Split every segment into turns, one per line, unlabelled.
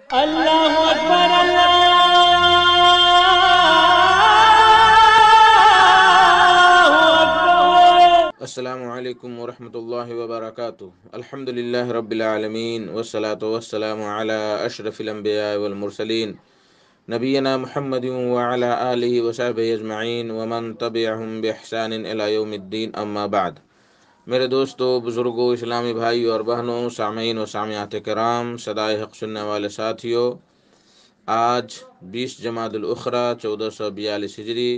اللہ اکبر اللہ اکبر۔
السلام علیکم ورحمۃ اللہ وبرکاتہ۔ الحمدللہ رب العالمین والصلاة والسلام علی اشرف الانبیاء والمرسلین نبینا محمد وعلی آلہ وصحبہ اجمعین ومن تبعہم بإحسان الی یوم الدین، اما بعد۔ میرے دوستو، بزرگوں، اسلامی بھائیوں اور بہنوں، سامعین و سامعات کرام، صدائے حق سننے والے ساتھیوں، آج 20 جمادی الاخری 1442 ہجری،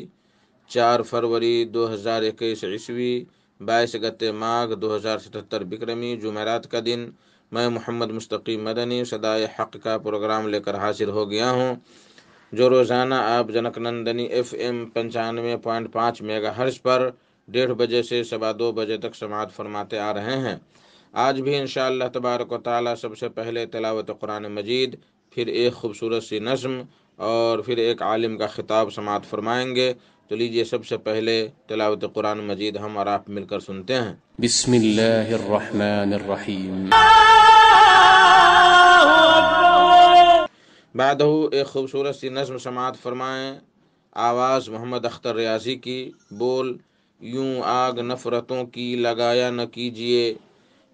4 فروری 2021 عیسوی، 22 گتے ماگھ 2077 بکرمی، جمعرات کا دن، میں محمد مستقیم مدنی صدائے حق کا پروگرام لے کر حاضر ہو گیا ہوں، جو روزانہ آپ junk Nandini FM 95.5 mega hertz پر 1:30 بجے سے 2:15 بجے تک سماعت فرماتے آ رہے ہیں۔ آج بھی انشاءاللہ تبارک و تعالی سب سے پہلے تلاوت قرآن مجید، پھر ایک خوبصورت سی نظم اور پھر ایک عالم کا خطاب سماعت فرمائیں گے۔ تو لیجئے سب سے پہلے تلاوت قرآن مجید ہم اور آپ مل کر سنتے ہیں۔
بسم اللہ الرحمن الرحیم۔
بعدہ ایک خوبصورت سی نظم سماعت فرمائیں، آواز محمد اختر ریاضی کی، بول: یوں آگ نفرتوں کی لگایا نہ کیجیے،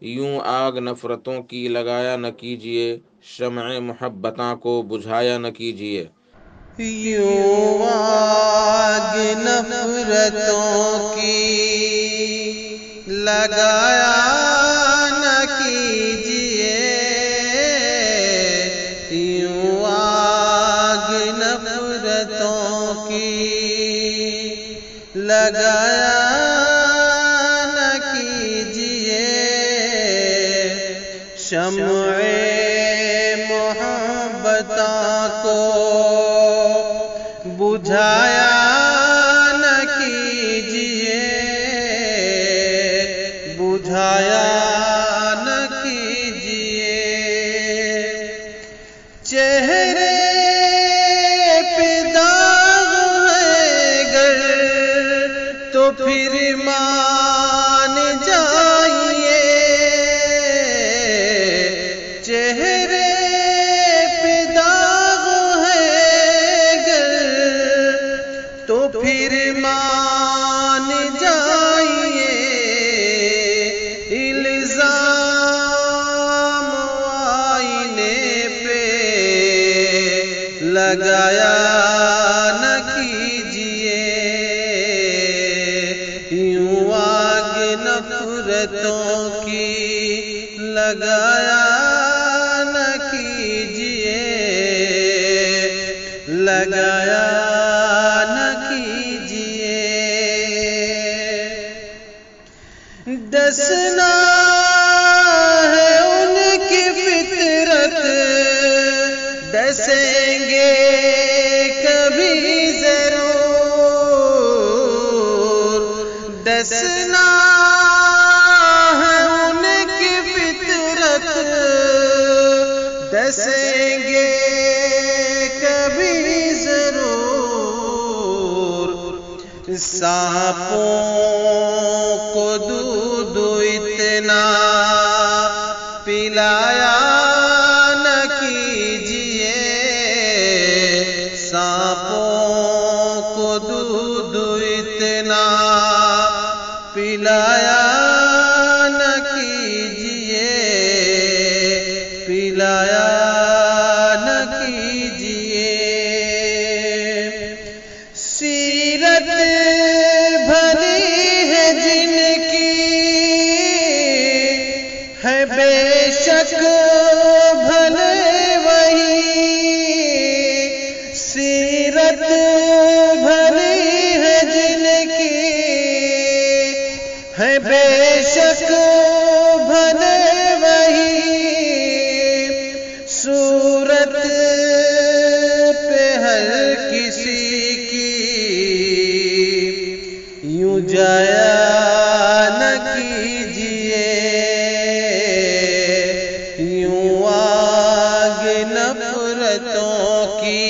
یوں آگ نفرتوں کی لگایا نہ کیجیے، شمع محبتاں کو بجھایا نہ کیجیے۔
یوں آگ نفرتوں کی لگایا نہ کیجیے، یوں آگ نفرتوں کی لگایا نہ کیجیے، شمع محبتاں کو بجھایا نہ کیجیے، بجھایا نہ کیجیے، چہرے پہ داغ ہے گر تو پھر مان جائیے، چہرے پہ داغ ہے گر تو پھر مان جائیے، الزام آئینے پہ لگایا نہ کیجیے، یوں آگ نفرتوں کی لگایا نہ کیجیے، لگایا نہ کیجیے، دسنا ہے ان کی فطرت، دسیں گے کبھی ضرور، دسنا ہے ان کی فطرت، دسیں گے کبھی ضرور، سانپوں کو دودھ اتنا پلایا نہ کیجیے، سانپوں کو دودھ اتنا پلایا نہ کیجیے، پلایا نہ کیجیے، سیرت بھلی ہے جن کی ہے بے شک بھلے وہی، سیرت بھلی ہے جن کی ہے بے شک بھلے وہی، صورت پہ ہر کسی کی یوں جایا نہ کیجیے، یوں آگ نفرتوں کی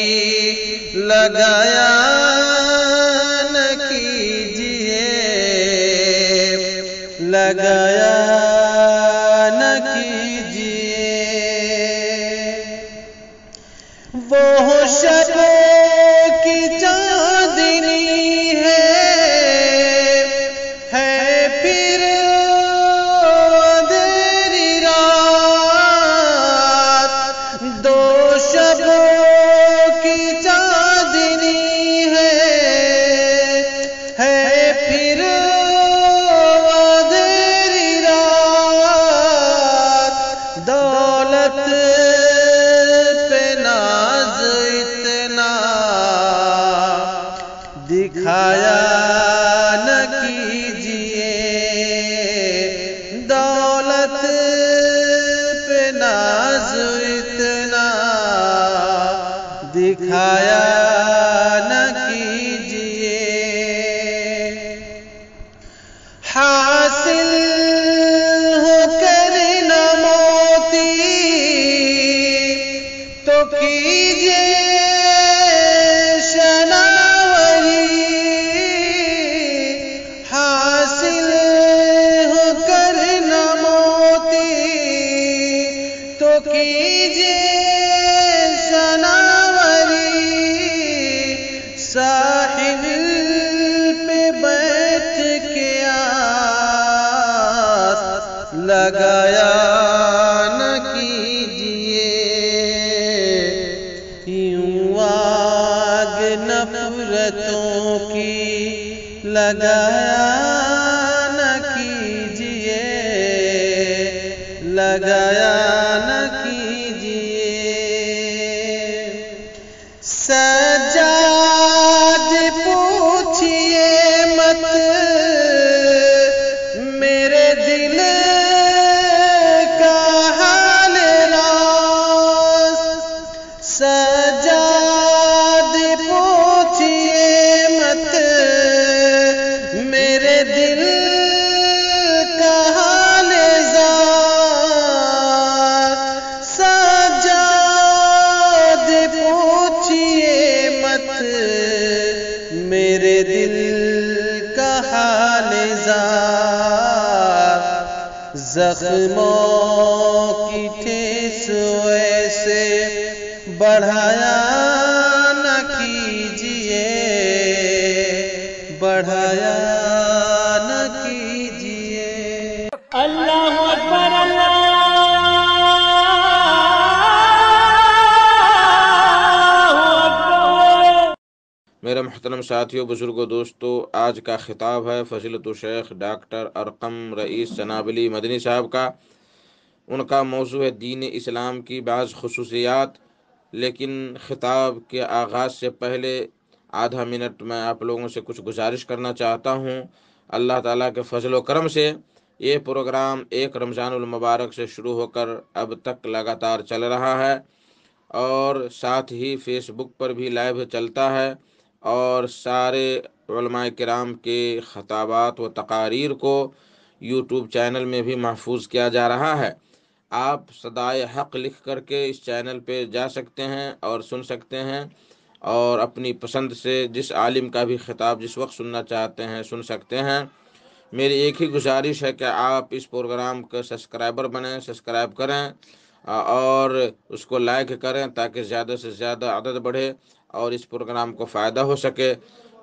لگایا نہ کیجیے، لگایا نہ کیجیے، شبوں کی چاندنی ہے پھر اندھیری رات، دو شبوں کی چاندنی ہے پھر اندھیری رات، دولت پہ ناز اتنا دکھایا نہ کیجیے، دولت پہ ناز اتنا دکھایا نہ کیجیے، حاصل ہو کر نہ موتی تو کیجیے شناوری، حاصل ہو کر نہ موتی تو کیجیے شناوری، ساحل پہ بیٹھ کے آس لگایا نہ کیجیے، یوں آگ نفرتوں کی لگایا نہ کیجیے، لگایا نہ کیجیے، سجاد پوچھئے مت میرے دل کا حال راز، سجاد پوچھئے مت میرے دل کا حال زار، سجاد پوچھئے مت میرے دل کا حال زار، زخموں کی ٹھیس ویسے بڑھایا نہ کیجیے، بڑھایا نہ کیجیے۔
اللہ اکبر اللہ اکبر۔
میرے محترم ساتھیوں، بزرگوں، دوستو، آج کا خطاب ہے فضیلت الشیخ ڈاکٹر ارقم رئیس جنابلی مدنی صاحب کا۔ ان کا موضوع ہے دین اسلام کی بعض خصوصیات، لیکن خطاب کے آغاز سے پہلے آدھا منٹ میں آپ لوگوں سے کچھ گزارش کرنا چاہتا ہوں۔ اللہ تعالیٰ کے فضل و کرم سے یہ پروگرام 1 رمضان المبارک سے شروع ہو کر اب تک لگاتار چل رہا ہے، اور ساتھ ہی فیس بک پر بھی لائیو چلتا ہے، اور سارے علماء کرام کے خطابات و تقاریر کو یوٹیوب چینل میں بھی محفوظ کیا جا رہا ہے۔ آپ صدائے حق لکھ کر کے اس چینل پہ جا سکتے ہیں اور سن سکتے ہیں، اور اپنی پسند سے جس عالم کا بھی خطاب جس وقت سننا چاہتے ہیں سن سکتے ہیں۔ میری ایک ہی گزارش ہے کہ آپ اس پروگرام کا سبسکرائبر بنیں، سبسکرائب کریں اور اس کو لائک کریں تاکہ زیادہ سے زیادہ عدد بڑھے اور اس پروگرام کو فائدہ ہو سکے۔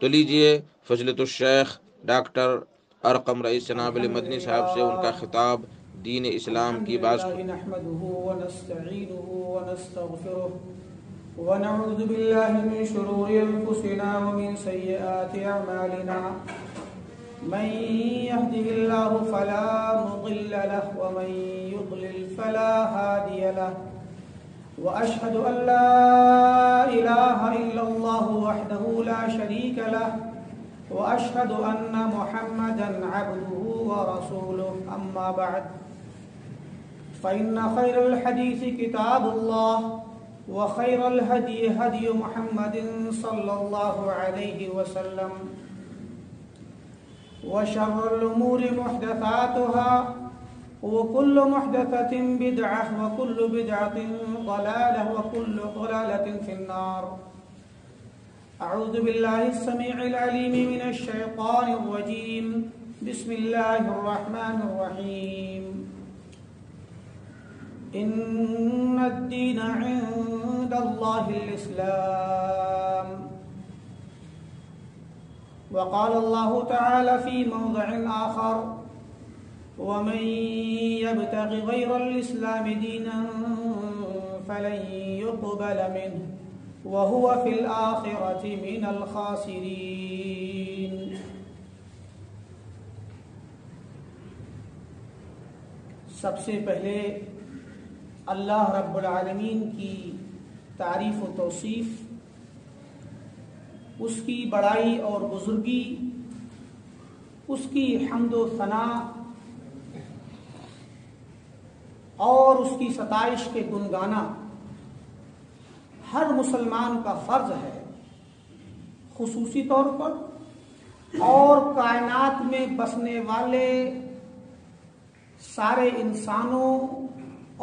تو لیجئے فضیلت الشیخ ڈاکٹر ارقم رئیس جناب علی مدنی صاحب سے ان کا خطاب دین اسلام کی بعض
نحمده ونستعينه ونستغفره ونعوذ بالله من شرور أنفسنا ومن سيئات أعمالنا، من يهده الله فلا مضل له ومن يضلل فلا هادي له، وأشهد أن لا إله إلا الله وحده لا شريك له، وأشهد أن محمدا عبده ورسوله، أما بعد، فإن خير الحديث كتاب الله، وخير الهدي هدي محمد صلى الله عليه وسلم، وشر الأمور محدثاتها، وكل محدثة بدعة، وكل بدعة ضلالة، وكل ضلالة في النار۔ أعوذ بالله السميع العليم من الشيطان الرجيم، بسم الله الرحمن الرحيم، إن الدين عند الله الله الإسلام. وقال الله تعالى في موضع آخر: ومن يبتغ غير الإسلام دينا فلن يقبل منه وهو في الآخرة من الخاسرين. سب سے پہلے اللہ رب العالمین کی تعریف و توصیف، اس کی بڑائی اور بزرگی، اس کی حمد و ثنا اور اس کی ستائش کے گن گانا ہر مسلمان کا فرض ہے، خصوصی طور پر، اور کائنات میں بسنے والے سارے انسانوں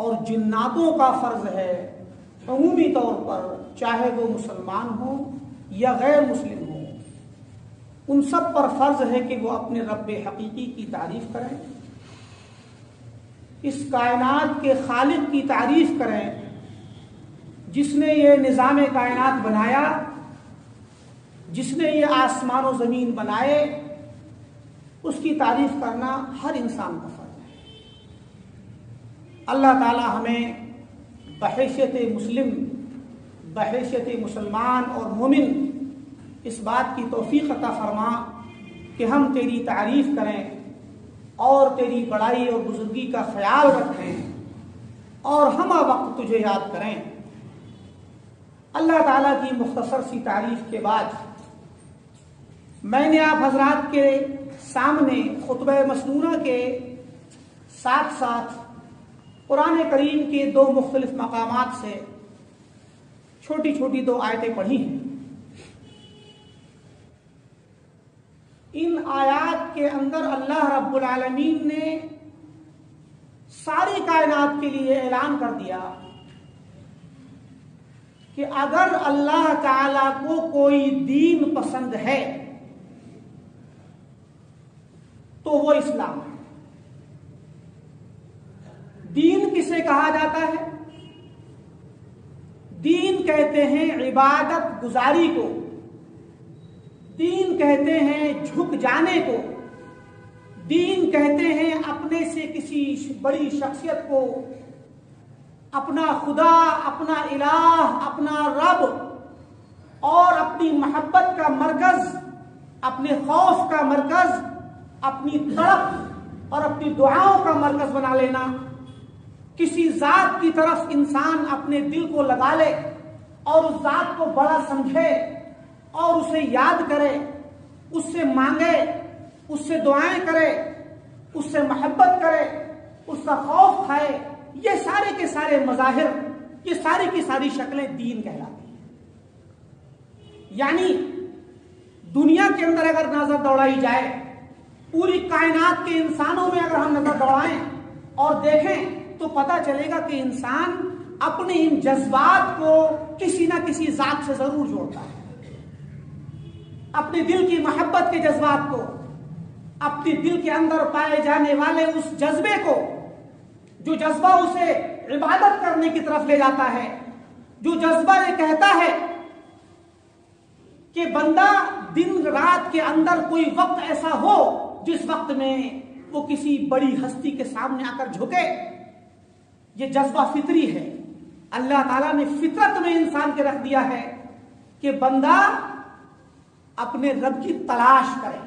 اور جناتوں کا فرض ہے عمومی طور پر، چاہے وہ مسلمان ہوں یا غیر مسلم ہوں، ان سب پر فرض ہے کہ وہ اپنے رب حقیقی کی تعریف کریں، اس کائنات کے خالق کی تعریف کریں جس نے یہ نظام کائنات بنایا، جس نے یہ آسمان و زمین بنائے، اس کی تعریف کرنا ہر انسان کا فرض ہے۔ اللہ تعالی ہمیں بحیثیت مسلم، بحیثیت مسلمان اور مومن اس بات کی توفیق عطا فرما کہ ہم تیری تعریف کریں اور تیری بڑائی اور بزرگی کا خیال رکھیں اور ہم وقت تجھے یاد کریں۔ اللہ تعالیٰ کی مختصر سی تعریف کے بعد میں نے آپ حضرات کے سامنے خطبہ مسنونہ کے ساتھ ساتھ قرآن کریم کے دو مختلف مقامات سے چھوٹی چھوٹی دو آیتیں پڑھی ہیں۔ ان آیات کے اندر اللہ رب العالمین نے ساری کائنات کے لیے اعلان کر دیا کہ اگر اللہ تعالی کو کوئی دین پسند ہے تو وہ اسلام ہے۔ دین کسے کہا جاتا ہے؟ دین کہتے ہیں عبادت گزاری کو، دین کہتے ہیں جھک جانے کو، دین کہتے ہیں اپنے سے کسی بڑی شخصیت کو اپنا خدا، اپنا الہ، اپنا رب اور اپنی محبت کا مرکز، اپنے خوف کا مرکز، اپنی تڑپ اور اپنی دعاؤں کا مرکز بنا لینا۔ کسی ذات کی طرف انسان اپنے دل کو لگا لے اور اس ذات کو بڑا سمجھے اور اسے یاد کرے، اس سے مانگے، اس سے دعائیں کرے، اس سے محبت کرے، اس کا خوف کھائے، یہ سارے کے سارے مظاہر، یہ ساری کی ساری شکلیں دین کہلاتی ہیں۔ یعنی دنیا کے اندر اگر نظر دوڑائی جائے، پوری کائنات کے انسانوں میں اگر ہم نظر دوڑائیں اور دیکھیں تو پتہ چلے گا کہ انسان اپنے ان جذبات کو کسی نہ کسی ذات سے ضرور جوڑتا ہے۔ اپنے دل کی محبت کے جذبات کو، اپنے دل کے اندر پائے جانے والے اس جذبے کو، جو جذبہ اسے عبادت کرنے کی طرف لے جاتا ہے، جو جذبہ یہ کہتا ہے کہ بندہ دن رات کے اندر کوئی وقت ایسا ہو جس وقت میں وہ کسی بڑی ہستی کے سامنے آ کر جھکے، یہ جذبہ فطری ہے۔ اللہ تعالیٰ نے فطرت میں انسان کے رکھ دیا ہے کہ بندہ اپنے رب کی تلاش کرے۔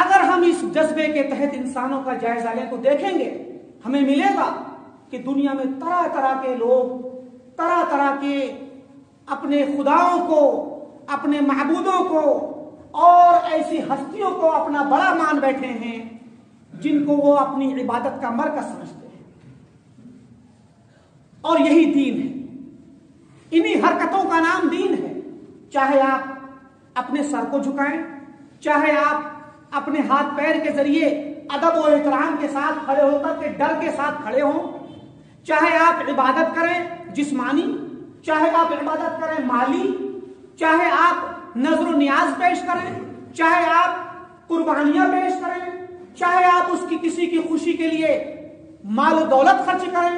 اگر ہم اس جذبے کے تحت انسانوں کا جائزہ لیں تو دیکھیں گے، ہمیں ملے گا کہ دنیا میں طرح طرح کے لوگ، طرح طرح کے اپنے خداؤں کو، اپنے معبودوں کو اور ایسی ہستیوں کو اپنا بڑا مان بیٹھے ہیں جن کو وہ اپنی عبادت کا مرکز سمجھتے ہیں، اور یہی دین ہے۔ انہی حرکتوں کا نام دین ہے۔ چاہے آپ اپنے سر کو جھکائیں، چاہے آپ اپنے ہاتھ پیر کے ذریعے ادب و احترام کے ساتھ کھڑے ہو کر کے ڈر کے ساتھ کھڑے ہوں، چاہے آپ عبادت کریں جسمانی، چاہے آپ عبادت کریں مالی، چاہے آپ نظر و نیاز پیش کریں، چاہے آپ قربانیاں پیش کریں، چاہے آپ اس کی کسی کی خوشی کے لیے مال و دولت خرچ کریں،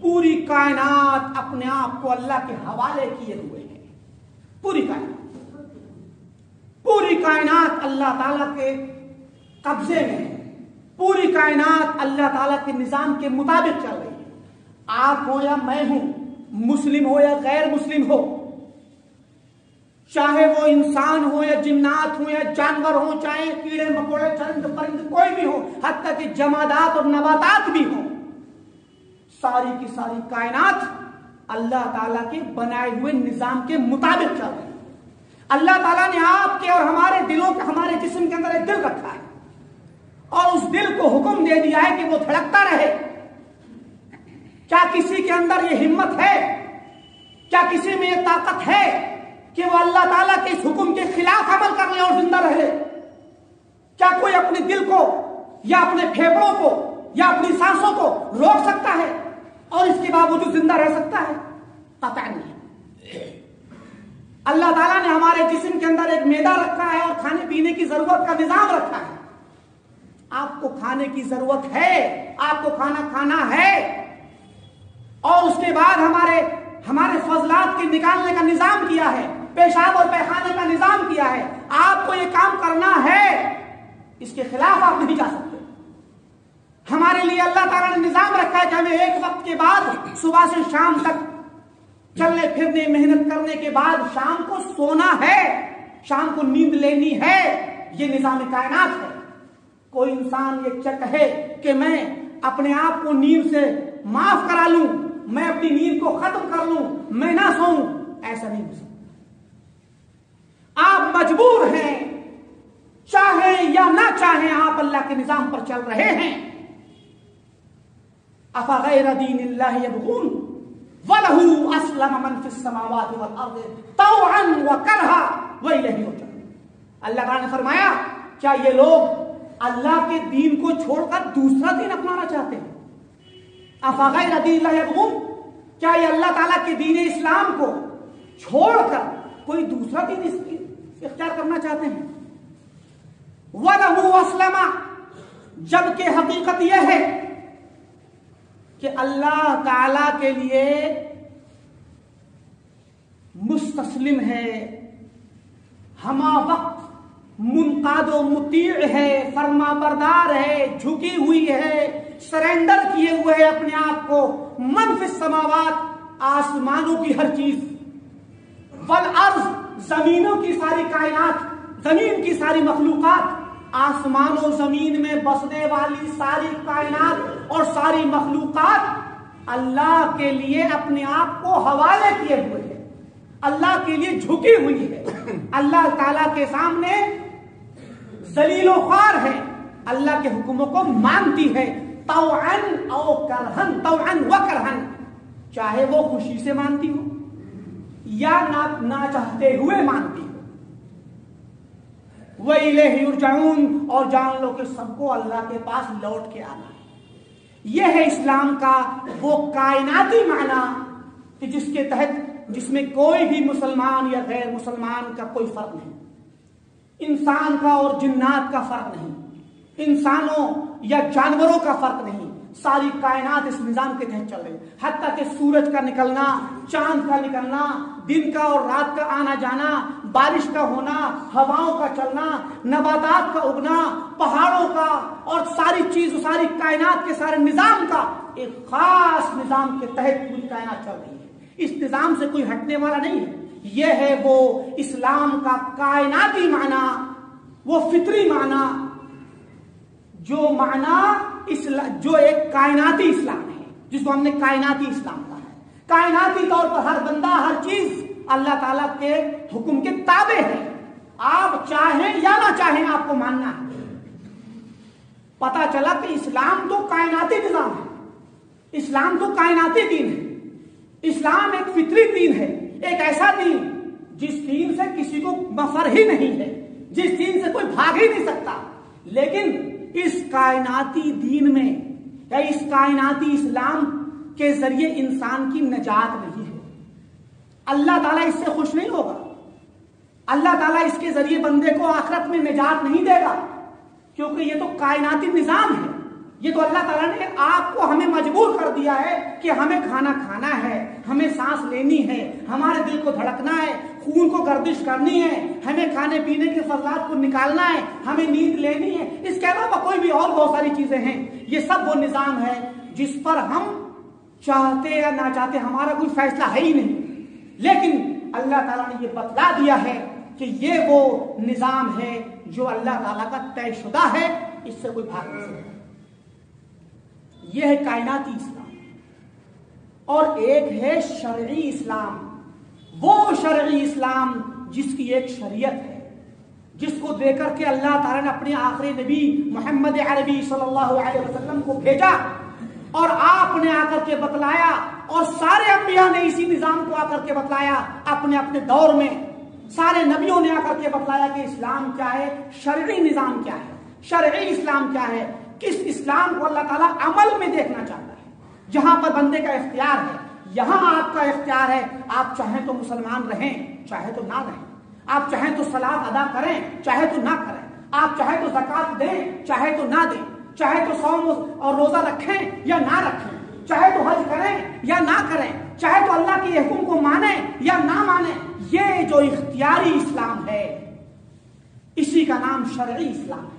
پوری کائنات اپنے آپ کو اللہ کے حوالے کیے ہوئے ہیں. پوری کائنات اللہ تعالیٰ کے قبضے میں ہے. پوری کائنات اللہ تعالیٰ کے نظام کے مطابق چل رہی ہے. آپ ہو یا میں ہوں، مسلم ہو یا غیر مسلم ہو، چاہے وہ انسان ہو یا جنات ہو یا جانور ہو، چاہے کیڑے مکوڑے چرند پرند کوئی بھی ہو، حتیٰ کہ جمادات اور نباتات بھی ہوں، ساری کی ساری کائنات اللہ تعالیٰ کے بنائے ہوئے نظام کے مطابق چل رہی ہے. اللہ تعالیٰ نے آپ کے اور ہمارے دلوں کے، ہمارے جسم کے اندر ایک دل رکھا ہے اور اس دل کو حکم دے دیا ہے کہ وہ دھڑکتا رہے. کیا کسی کے اندر یہ ہمت ہے، کیا کسی میں یہ طاقت ہے کہ وہ اللہ تعالیٰ کے اس حکم کے خلاف عمل کر لے اور زندہ رہے؟ کیا کوئی اپنے دل کو یا اپنے پھیپھڑوں کو یا اپنی سانسوں کو روک سکتا ہے اور اس کے باوجود زندہ رہ سکتا ہے؟ قطعاً نہیں. اللہ تعالیٰ نے ہمارے جسم کے اندر ایک معدہ رکھا ہے اور کھانے پینے کی ضرورت کا نظام رکھا ہے. آپ کو کھانے کی ضرورت ہے، آپ کو کھانا کھانا ہے، اور اس کے بعد ہمارے فضلات کے نکالنے کا نظام کیا ہے، پیشاب اور پیخانے کا نظام کیا ہے. آپ کو یہ کام کرنا ہے، اس کے خلاف آپ نہیں جا سکتے. ہمارے لیے اللہ تعالیٰ نے نظام رکھا ہے کہ ہمیں ایک وقت کے بعد صبح سے شام تک چلنے پھرنے محنت کرنے کے بعد شام کو سونا ہے، شام کو نیند لینی ہے. یہ نظام کائنات ہے. کوئی انسان یہ کہے کہ میں اپنے آپ کو نیند سے معاف کرا لوں، میں اپنی نیند کو ختم کر لوں، میں نہ سوؤں، ایسا نہیں ہو سکتا. آپ مجبور ہیں، چاہیں یا نہ چاہیں، آپ اللہ کے نظام پر چل رہے ہیں. افغیر دین اللہ یبغون وَلَهُ أَسْلَمَ مَنْ فِي السَّمَاوَاتِ وَالْأَرْضِ طَوْعًا وَكَرْهًا وَإِلَيْهِ يُرْجَعُونَ. اللہ تعالیٰ نے فرمایا کیا یہ لوگ اللہ کے دین کو چھوڑ کر دوسرا دین اپنانا چاہتے ہیں؟ افغیر دین اللہ یبغون، کیا یہ اللہ تعالیٰ کے دین اسلام کو چھوڑ کر کوئی دوسرا دین اختیار کرنا چاہتے ہیں؟ وَلَهُ أَسْلَمَ، جبکہ حقیقت یہ ہے کہ اللہ تعالی کے لیے مستسلم ہے، ہما وقت منقاد و مطیع ہے، فرما بردار ہے، جھکی ہوئی ہے، سرینڈر کیے ہوئے ہے اپنے آپ کو. من فی السماوات، آسمانوں کی ہر چیز، والارض، زمینوں کی ساری کائنات، زمین کی ساری مخلوقات، آسمان و زمین میں بسنے والی ساری کائنات اور ساری مخلوقات اللہ کے لیے اپنے آپ کو حوالے کیے ہوئے ہیں، اللہ کے لیے جھکی ہوئی ہے، اللہ تعالیٰ کے سامنے ذلیل و خوار ہے، اللہ کے حکموں کو مانتی ہے، طوعاً او کرہن، طوعاً و کرہن، چاہے وہ خوشی سے مانتی ہو یا نہ چاہتے ہوئے مانتی ہو. وَإِلَيْهِ يُرْجَعُونَ، اور جان لو کہ سب کو اللہ کے پاس لوٹ کے آنا ہے. یہ ہے اسلام کا وہ کائناتی معنی کہ جس کے تحت، جس میں کوئی بھی مسلمان یا غیر مسلمان کا کوئی فرق نہیں، انسان کا اور جنات کا فرق نہیں، انسانوں یا جانوروں کا فرق نہیں. ساری کائنات اس نظام کے تحت چل رہی ہے. حتیٰ کہ سورج کا نکلنا، چاند کا نکلنا، دن کا اور رات کا آنا جانا، بارش کا ہونا، ہواؤں کا چلنا، نباتات کا اگنا، پہاڑوں کا، اور ساری چیز، ساری کائنات کے سارے نظام کا ایک خاص نظام کے تحت پوری کائنات چل رہی ہے. اس نظام سے کوئی ہٹنے والا نہیں ہے. یہ ہے وہ اسلام کا کائناتی معنی، وہ فطری معنی، جو معنی جو ایک کائناتی اسلام ہے، جس کو ہم نے کائناتی اسلام کہا ہے. کائناتی طور پر ہر بندہ، ہر چیز اللہ تعالیٰ کے حکم کے تابع ہے. آپ چاہیں یا نہ چاہیں آپ کو ماننا ہے. پتا چلا کہ اسلام تو کائناتی نظام ہے، اسلام تو کائناتی دین ہے. اسلام ایک فطری دین ہے، ایک ایسا دین جس دین سے کسی کو مفر ہی نہیں ہے، جس دین سے کوئی بھاگ ہی نہیں سکتا. لیکن اس کائناتی دین میں یا اس کائناتی اسلام کے ذریعے انسان کی نجات نہیں ہے. اللہ تعالیٰ اس سے خوش نہیں ہوگا. اللہ تعالیٰ اس کے ذریعے بندے کو آخرت میں نجات نہیں دے گا، کیونکہ یہ تو کائناتی نظام ہے. یہ تو اللہ تعالیٰ نے آپ کو ہمیں مجبور کر دیا ہے کہ ہمیں کھانا کھانا ہے، ہمیں سانس لینی ہے، ہمارے دل کو دھڑکنا ہے، خون کو گردش کرنی ہے، ہمیں کھانے پینے کے فضلات کو نکالنا ہے، ہمیں نیند لینی ہے، اس کے علاوہ کوئی بھی اور بہت ساری چیزیں ہیں۔ یہ سب وہ نظام ہے جس پر ہم چاہتے یا نہ چاہتے ہمارا کوئی فیصلہ ہے ہی نہیں، لیکن اللہ تعالیٰ نے یہ بتلا دیا ہے کہ یہ وہ نظام ہے جو اللہ تعالیٰ کا طے شدہ ہے، اس سے کوئی بھاگ نہیں سکتا۔ یہ ہے کائناتی اسلام، اور ایک ہے شرعی اسلام، وہ شرعی اسلام جس کی ایک شریعت ہے، جس کو دے کر کے اللہ تعالیٰ نے اپنے آخری نبی محمد عربی صلی اللہ علیہ وسلم کو بھیجا، اور آپ نے آ کر کے بتلایا، اور سارے انبیاء نے اسی نظام کو آ کر کے بتلایا اپنے اپنے دور میں۔ سارے نبیوں نے آ کر کے بتلایا کہ اسلام کیا ہے، شرعی نظام کیا ہے، شرعی اسلام کیا ہے، کس اسلام کو اللہ تعالیٰ عمل میں دیکھنا چاہتا ہے۔ جہاں پر بندے کا اختیار ہے، یہاں آپ کا اختیار ہے، آپ چاہیں تو مسلمان رہیں، چاہے تو نہ رہیں، آپ چاہیں تو صلاۃ ادا کریں، چاہے تو نہ کریں، آپ چاہے تو زکوٰۃ دیں، چاہے تو نہ دیں، چاہے تو صوم اور روزہ رکھیں یا نہ رکھیں، چاہے تو حج کریں یا نہ کریں، چاہے تو اللہ کے حکم کو مانیں یا نہ مانیں۔ یہ جو اختیاری اسلام ہے، اسی کا نام شرعی اسلام ہے،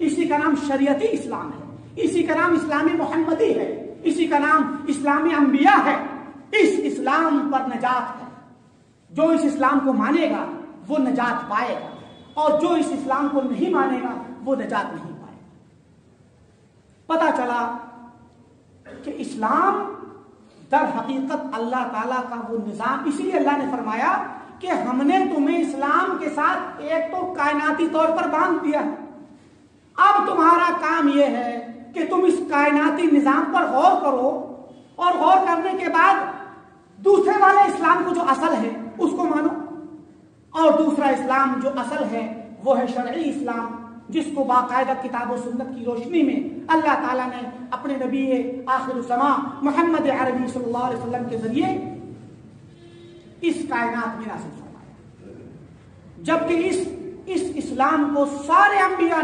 اسی کا نام شریعتی اسلام ہے، اسی کا نام اسلامی محمدی ہے، اسی کا نام اسلامی انبیاء ہے۔ اس اسلام پر نجات ہے، جو اس اسلام کو مانے گا وہ نجات پائے گا، اور جو اس اسلام کو نہیں مانے گا وہ نجات نہیں پائے گا۔ پتہ چلا کہ اسلام در حقیقت اللہ تعالیٰ کا وہ نظام، اسی لیے اللہ نے فرمایا کہ ہم نے تمہیں اسلام کے ساتھ ایک تو کائناتی طور پر باندھ دیا ہے، اب تمہارا کام یہ ہے کہ تم اس کائناتی نظام پر غور کرو، اور غور کرنے کے بعد دوسرے والے اسلام کو جو اصل ہے اس کو مانو، اور دوسرا اسلام جو اصل ہے وہ ہے شرعی اسلام، جس کو باقاعدہ کتاب و سنت کی روشنی میں اللہ تعالیٰ نے اپنے نبی آخر الزمان محمد عربی صلی اللہ علیہ وسلم کے ذریعے اس کائنات میں نازل فرمایا، جبکہ اس اسلام کو سارے انبیاء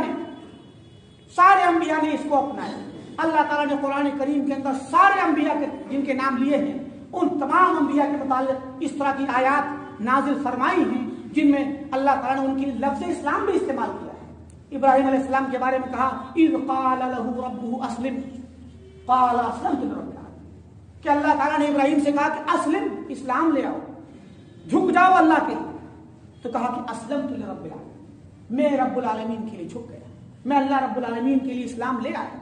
نے اس کو اپنایا۔ اللہ تعالیٰ نے قرآن کریم کے اندر سارے انبیاء کے جن کے نام لیے ہیں، ان تمام انبیاء کے متعلق اس طرح کی آیات نازل فرمائی ہیں جن میں اللہ تعالیٰ نے ان کے لفظ اسلام بھی استعمال کیا ہے۔ ابراہیم علیہ السلام کے بارے میں کہا اذ قال له ربه اسلم قال اسلمت لرب العالمین، کہ اللہ تعالیٰ نے ابراہیم سے کہا کہ اسلم، اسلام لے آؤ، جھک جاؤ اللہ کے لیے، تو کہا کہ اسلمت لرب العالمین، میں رب العالمین کے لیے جھک گیا، میں اللہ رب العالمین کے لیے اسلام لے آیا۔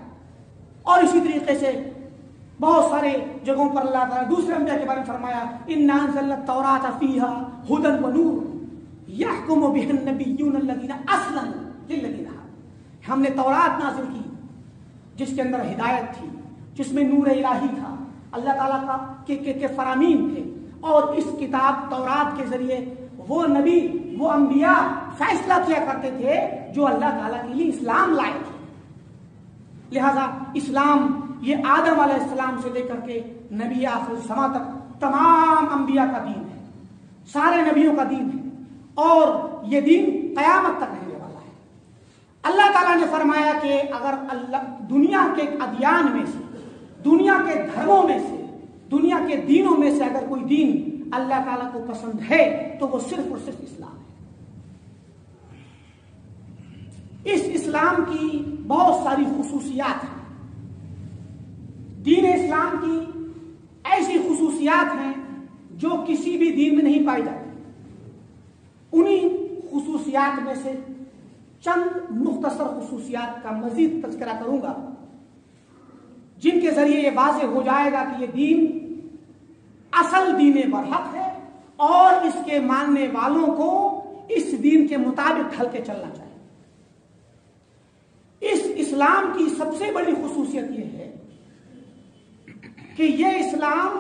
اور اسی طریقے سے بہت سارے جگہوں پر اللہ تعالیٰ دوسرے انبیاء کے بارے میں فرمایا انا انزلنا التوراۃ فیہا ھدی ونور یحکم بہا النبیون الذین اسلموا للذین ہادوا، ہم نے تورات نازل کی جس کے اندر ہدایت تھی، جس میں نور الہی تھا، اللہ تعالیٰ کا کے فرامین تھے، اور اس کتاب تورات کے ذریعے وہ نبی، وہ انبیاء فیصلہ کیا کرتے تھے جو اللہ تعالیٰ کے لیے اسلام لائے تھے۔ لہذا اسلام یہ آدم علیہ السلام سے لے کر کے نبی آخر الزمان تک تمام انبیاء کا دین ہے، سارے نبیوں کا دین ہے، اور یہ دین قیامت تک رہنے والا ہے۔ اللہ تعالیٰ نے فرمایا کہ اگر اللہ دنیا کے ادیان میں سے، دنیا کے دھرموں میں سے، دنیا کے دینوں میں سے اگر کوئی دین اللہ تعالیٰ کو پسند ہے تو وہ صرف اور صرف اسلام ہے۔ اس اسلام کی بہت ساری خصوصیات ہیں، دین اسلام کی ایسی خصوصیات ہیں جو کسی بھی دین میں نہیں پائی جاتی۔ انہی خصوصیات میں سے چند مختصر خصوصیات کا مزید تذکرہ کروں گا، جن کے ذریعے یہ واضح ہو جائے گا کہ یہ دین اصل دین برحق ہے، اور اس کے ماننے والوں کو اس دین کے مطابق ڈھل کے چلنا چاہیے۔ اس اسلام کی سب سے بڑی خصوصیت یہ ہے کہ یہ اسلام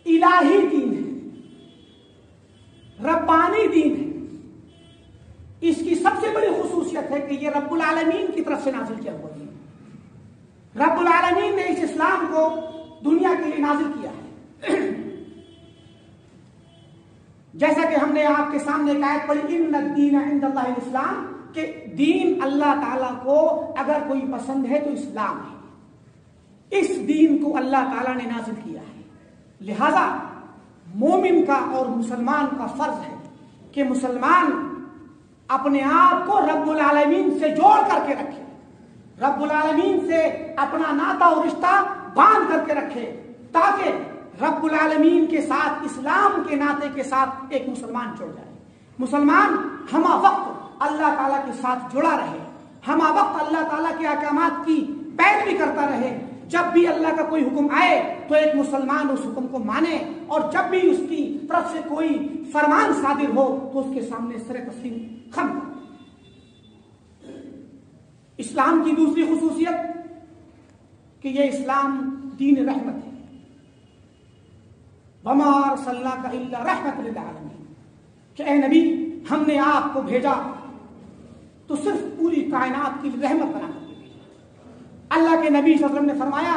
الہی دین ہے، ربانی دین ہے۔ اس کی سب سے بڑی خصوصیت ہے کہ یہ رب العالمین کی طرف سے نازل کیا ہوا ہے۔ رب العالمین نے اس اسلام کو دنیا کے لیے نازل کیا ہے، جیسا کہ ہم نے آپ کے سامنے ایک آیت پڑھی ان الدین عند اللہ الاسلام، کہ دین اللہ تعالیٰ کو اگر کوئی پسند ہے تو اسلام ہے، اس دین کو اللہ تعالیٰ نے نازل کیا ہے۔ لہذا مومن کا اور مسلمان کا فرض ہے کہ مسلمان اپنے آپ کو رب العالمین سے جوڑ کر کے رکھے، رب العالمین سے اپنا ناتا اور رشتہ باندھ کر کے رکھے، تاکہ رب العالمین کے ساتھ اسلام کے ناطے کے ساتھ ایک مسلمان جڑ جائے۔ مسلمان ہمہ وقت اللہ تعالیٰ کے ساتھ جڑا رہے، ہمہ وقت اللہ تعالیٰ کے احکامات کی پیروی کرتا رہے۔ جب بھی اللہ کا کوئی حکم آئے تو ایک مسلمان اس حکم کو مانے، اور جب بھی اس کی طرف سے کوئی فرمان صادر ہو تو اس کے سامنے سر تسلیم خم کرے۔ اسلام کی دوسری خصوصیت کہ یہ اسلام دین رحمت ہے۔ وما ارسلناک الا رحمۃ للعالمین، کہ اے نبی ہم نے آپ کو بھیجا تو صرف پوری کائنات کی رحمت بنا کر بھیجا۔ اللہ کے نبی صلی اللہ علیہ وسلم نے فرمایا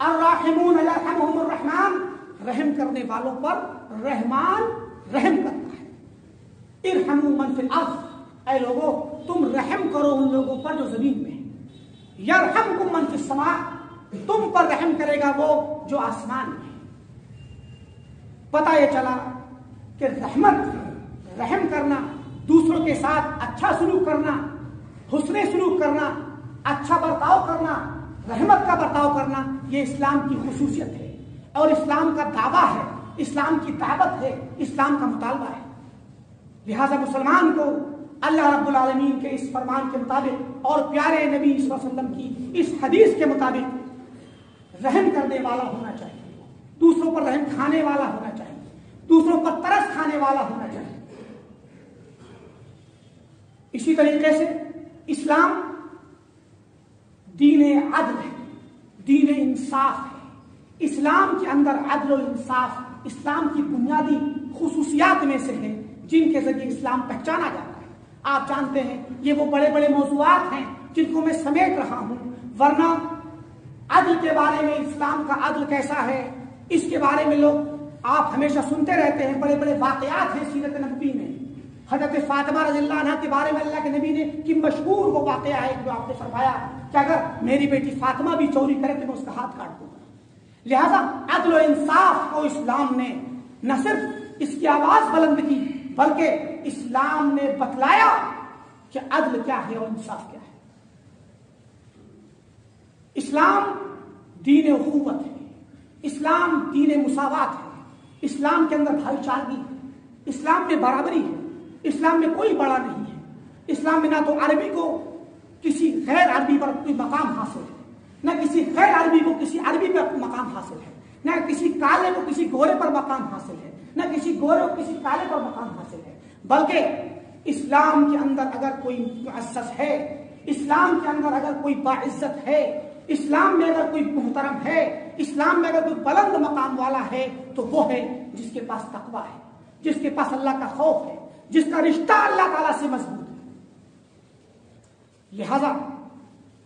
الراحمون یرحمہم الرحمن، رحم کرنے والوں پر رحمان رحم کرتا ہے۔ ارحموا من فی الارض، اے لوگوں تم رحم کرو ان لوگوں پر جو زمین میں ہیں۔ یرحمکم من فی السماء، تم پر رحم کرے گا وہ جو آسمان میں ہے۔ پتہ یہ چلا کہ رحم کرنا، دوسروں کے ساتھ اچھا سلوک کرنا، حسن سلوک کرنا، اچھا برتاؤ کرنا، رحمت کا برتاؤ کرنا، یہ اسلام کی خصوصیت ہے اور اسلام کا دعویٰ ہے، اسلام کی دعوت ہے، اسلام کا مطالبہ ہے۔ لہذا مسلمان کو اللہ رب العالمین کے اس فرمان کے مطابق اور پیارے نبی صلی اللہ علیہ وسلم کی اس حدیث کے مطابق رحم کرنے والا ہونا چاہیے، دوسروں پر رحم کھانے والا ہونا چاہیے، دوسروں پر ترس کھانے والا ہونا چاہیے۔ اسی طریقے سے اسلام دین عدل ہے، دین انصاف ہے۔ اسلام کے اندر عدل و انصاف اسلام کی بنیادی خصوصیات میں سے ہے جن کے ذریعے اسلام پہچانا جاتا ہے۔ آپ جانتے ہیں یہ وہ بڑے بڑے موضوعات ہیں جن کو میں سمیٹ رہا ہوں، ورنہ عدل کے بارے میں اسلام کا عدل کیسا ہے اس کے بارے میں لوگ آپ ہمیشہ سنتے رہتے ہیں، بڑے بڑے واقعات ہیں سیرت نبوی میں۔ حضرت فاطمہ رضی اللہ عنہ کے بارے میں اللہ کے نبی نے کہ مشہور وہ واقعہ ہے جو آپ نے فرمایا کہ اگر میری بیٹی فاطمہ بھی چوری کرے تو میں اس کا ہاتھ کاٹ دوں گا۔ لہذا عدل و انصاف کو اسلام نے نہ صرف اس کی آواز بلند کی بلکہ اسلام نے بتلایا کہ عدل کیا ہے اور انصاف کیا ہے۔ اسلام دین اخوت ہے، اسلام دین مساوات ہے، اسلام کے اندر بھائی چارگی ہے، اسلام میں برابری ہے، اسلام میں کوئی بڑا نہیں ہے۔ اسلام میں نہ تو عربی کو کسی غیر عربی پر کوئی مقام حاصل ہے، نہ کسی غیر عربی کو کسی عربی پر مقام حاصل ہے، نہ کسی کالے کو کسی گورے پر مقام حاصل ہے، نہ کسی گورے کو کسی کالے پر مقام حاصل ہے، بلکہ اسلام کے اندر اگر کوئی معزز ہے، اسلام کے اندر اگر کوئی باعزت ہے، اسلام میں اگر کوئی محترم ہے، اسلام میں اگر کوئی بلند مقام والا ہے تو وہ ہے جس کے پاس تقویٰ ہے، جس کے پاس اللہ کا خوف ہے، جس کا رشتہ اللہ تعالیٰ سے مضبوط ہے۔ لہذا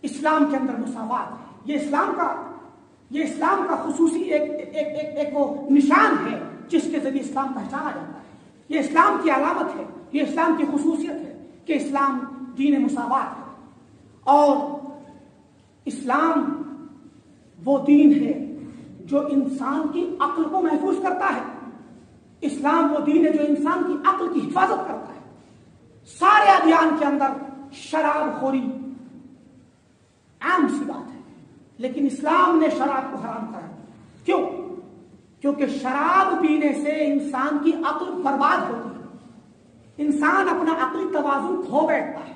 اسلام کے اندر مساوات ہے، یہ اسلام کا خصوصی ایک وہ نشان ہے جس کے ذریعے اسلام پہچانا جاتا ہے۔ یہ اسلام کی علامت ہے، یہ اسلام کی خصوصیت ہے کہ اسلام دین مساوات ہے، اور اسلام وہ دین ہے جو انسان کی عقل کو محفوظ کرتا ہے۔ اسلام وہ دین ہے جو انسان کی عقل کی حفاظت کرتا ہے۔ سارے ادیان کے اندر شراب خوری عام سی بات ہے، لیکن اسلام نے شراب کو حرام کرا دیا۔ کیوں؟ کیونکہ شراب پینے سے انسان کی عقل برباد ہوتی ہے، انسان اپنا عقلی توازن کھو بیٹھتا ہے،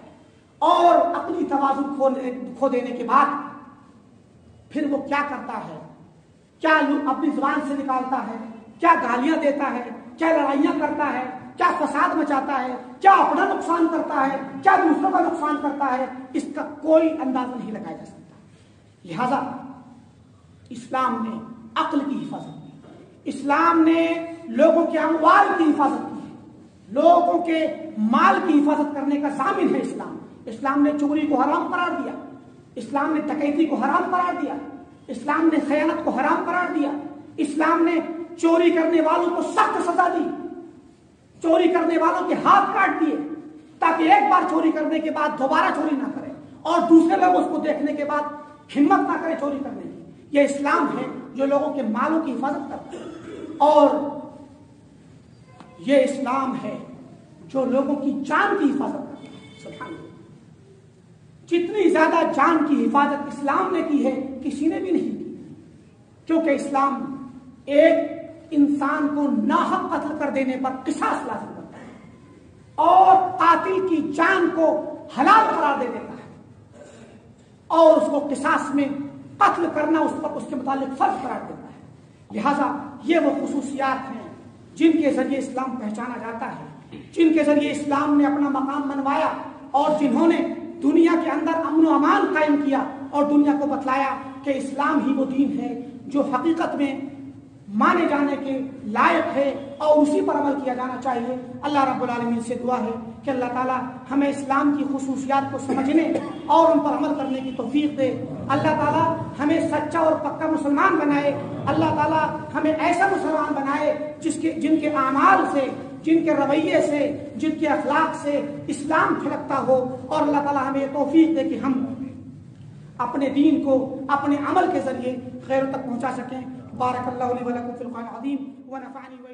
اور عقلی توازن کھو دینے کے بعد پھر وہ کیا کرتا ہے، کیا اپنی زبان سے نکالتا ہے، کیا گالیاں دیتا ہے، کیا لڑائیاں کرتا ہے، کیا فساد مچاتا ہے، کیا اپنا نقصان کرتا ہے، کیا دوسروں کا نقصان کرتا ہے، اس کا کوئی اندازہ نہیں لگایا جا سکتا۔ لہذا اسلام نے عقل کی حفاظت کی، اسلام نے لوگوں کے اموال کی حفاظت کی ہے، لوگوں کے مال کی حفاظت کرنے کا ضامن ہے اسلام۔ اسلام نے چوری کو حرام قرار دیا، اسلام نے ڈکیتی کو حرام قرار دیا، اسلام نے خیانت کو حرام قرار دیا، اسلام نے چوری کرنے والوں کو سخت سزا دی، چوری کرنے والوں کے ہاتھ کاٹ دیے، تاکہ ایک بار چوری کرنے کے بعد دوبارہ چوری نہ کرے اور دوسرے لوگ اس کو دیکھنے کے بعد ہمت نہ کرے چوری کرنے کی۔ یہ اسلام ہے جو لوگوں کے مالوں کی حفاظت کرتا ہے، اور یہ اسلام ہے جو لوگوں کی جان کی حفاظت کرتا ہے۔ سبحان اللہ، جتنی زیادہ جان کی حفاظت اسلام نے کی ہے کسی نے بھی نہیں کی، کیونکہ اسلام ایک انسان کو ناحق قتل کر دینے پر قصاص لازم کرتا ہے اور قاتل کی جان کو حلال قرار دے دیتا ہے اور اس کو قصاص میں قتل کرنا اس پر اس کے متعلق فرض قرار دیتا ہے۔ لہذا یہ وہ خصوصیات ہیں جن کے ذریعے اسلام پہچانا جاتا ہے، جن کے ذریعے اسلام نے اپنا مقام منوایا اور جنہوں نے دنیا کے اندر امن و امان قائم کیا اور دنیا کو بتلایا کہ اسلام ہی وہ دین ہے جو حقیقت میں مانے جانے کے لائق ہے اور اسی پر عمل کیا جانا چاہیے۔ اللہ رب العالمین سے دعا ہے کہ اللہ تعالیٰ ہمیں اسلام کی خصوصیات کو سمجھنے اور ان پر عمل کرنے کی توفیق دے۔ اللہ تعالیٰ ہمیں سچا اور پکا مسلمان بنائے۔ اللہ تعالیٰ ہمیں ایسا مسلمان بنائے جن کے اعمال سے، جن کے رویے سے، جن کے اخلاق سے اسلام کھلکتا ہو، اور اللہ تعالیٰ ہمیں یہ توفیق دے کہ ہم اپنے دین کو اپنے عمل کے ذریعے غیروں تک پہنچا سکیں۔ بارک اللہ لی و لکم فی القرآن العظیم ونفعنی و